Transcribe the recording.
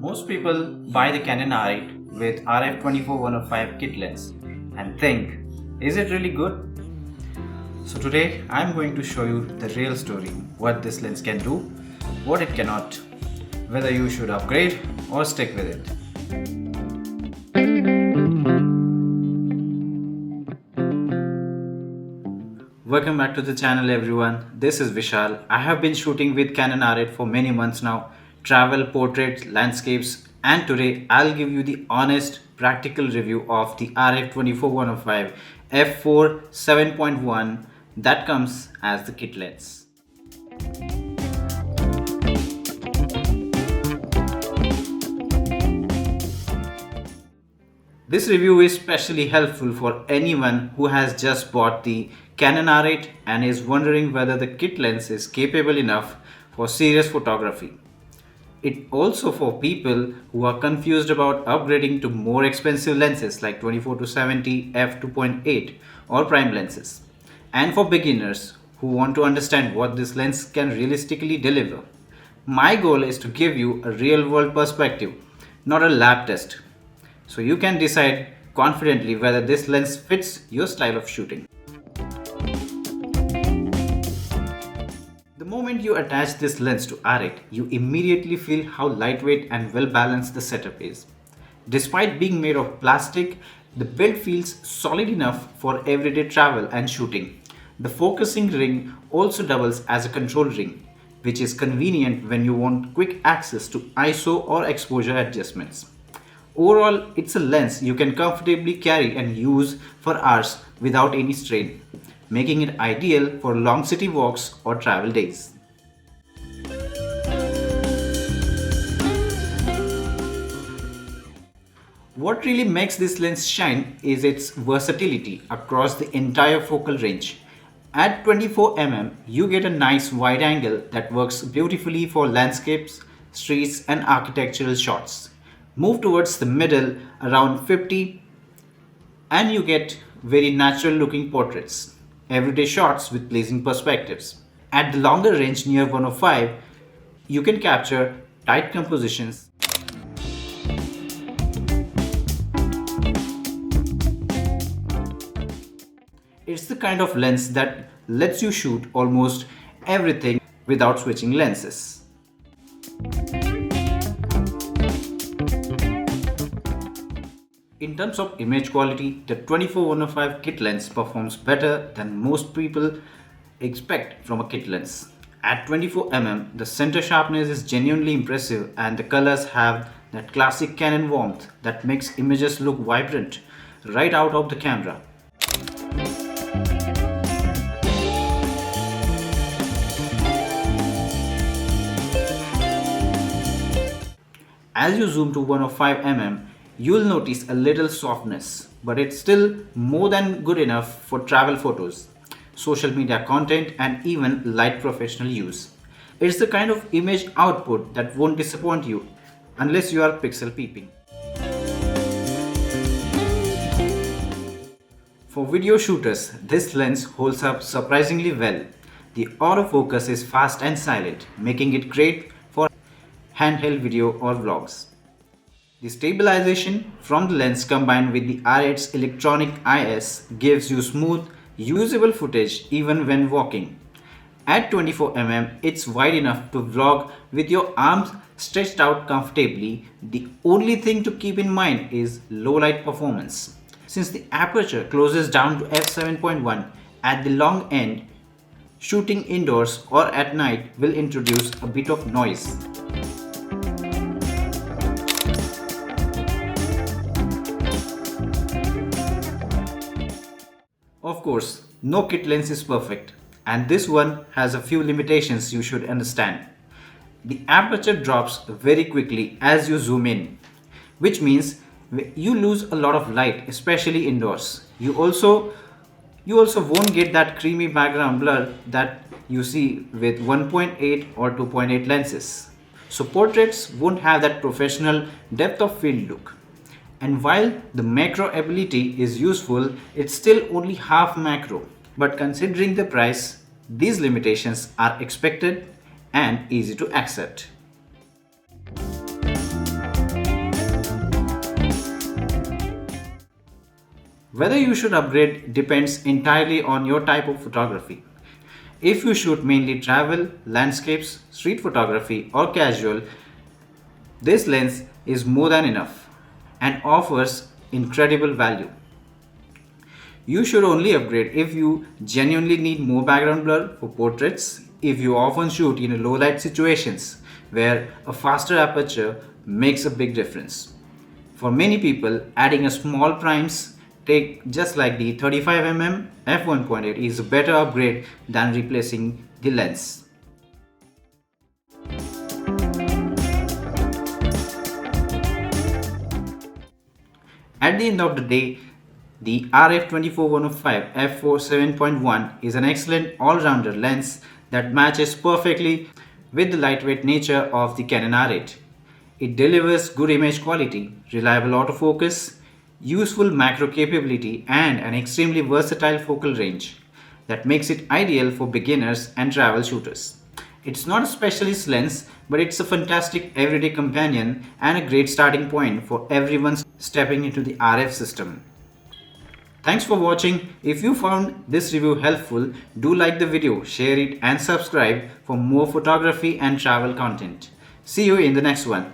Most people buy the Canon R8 with RF 24105 kit lens and think, is it really good? So today I'm going to show you the real story, what this lens can do, what it cannot, whether you should upgrade or stick with it. Welcome back to the channel everyone, this is Vishal. I have been shooting with Canon R8 for many months now, travel, portraits, landscapes, and today I'll give you the honest, practical review of the RF 24105 f4 7.1 that comes as the kit lens. This review is especially helpful for anyone who has just bought the Canon R8 and is wondering whether the kit lens is capable enough for serious photography. It also for people who are confused about upgrading to more expensive lenses like 24-70 f2.8 or prime lenses, and for beginners who want to understand what this lens can realistically deliver. My goal is to give you a real-world perspective, not a lab test, so you can decide confidently whether this lens fits your style of shooting. The moment you attach this lens to R8, you immediately feel how lightweight and well balanced the setup is. Despite being made of plastic, the build feels solid enough for everyday travel and shooting. The focusing ring also doubles as a control ring, which is convenient when you want quick access to ISO or exposure adjustments. Overall, it's a lens you can comfortably carry and use for hours without any strain, making it ideal for long city walks or travel days. What really makes this lens shine is its versatility across the entire focal range. At 24mm, you get a nice wide angle that works beautifully for landscapes, streets, and architectural shots. Move towards the middle around 50 and you get very natural looking portraits, everyday shots with pleasing perspectives. At the longer range near 105, you can capture tight compositions, it's the kind of lens that lets you shoot almost everything without switching lenses. In terms of image quality, the 24105 kit lens performs better than most people expect from a kit lens. At 24mm, the center sharpness is genuinely impressive and the colors have that classic Canon warmth that makes images look vibrant right out of the camera. As you zoom to 105mm, you'll notice a little softness, but it's still more than good enough for travel photos, social media content, and even light professional use. It's the kind of image output that won't disappoint you unless you are pixel peeping. For video shooters, this lens holds up surprisingly well. The autofocus is fast and silent, making it great for handheld video or vlogs. The stabilization from the lens combined with the R8's electronic IS gives you smooth, usable footage even when walking. At 24mm, it's wide enough to vlog with your arms stretched out comfortably. The only thing to keep in mind is low light performance. Since the aperture closes down to f7.1 at the long end, shooting indoors or at night will introduce a bit of noise. Of course, no kit lens is perfect, and this one has a few limitations you should understand. The aperture drops very quickly as you zoom in, which means you lose a lot of light, especially indoors. You also won't get that creamy background blur that you see with 1.8 or 2.8 lenses. So portraits won't have that professional depth of field look. And while the macro ability is useful, it's still only half macro. But considering the price, these limitations are expected and easy to accept. Whether you should upgrade depends entirely on your type of photography. If you shoot mainly travel, landscapes, street photography, or casual, this lens is more than enough and offers incredible value. You should only upgrade if you genuinely need more background blur for portraits, if you often shoot in low light situations where a faster aperture makes a big difference. For many people, adding a small primes take just like the 35mm f1.8 is a better upgrade than replacing the lens. At the end of the day, the RF 24105 f4 7.1 is an excellent all-rounder lens that matches perfectly with the lightweight nature of the Canon R8. It delivers good image quality, reliable autofocus, useful macro capability, and an extremely versatile focal range that makes it ideal for beginners and travel shooters. It's not a specialist lens, but it's a fantastic everyday companion and a great starting point for everyone stepping into the RF system. Thanks for watching. If you found this review helpful, do like the video, share it, and subscribe for more photography and travel content. See you in the next one.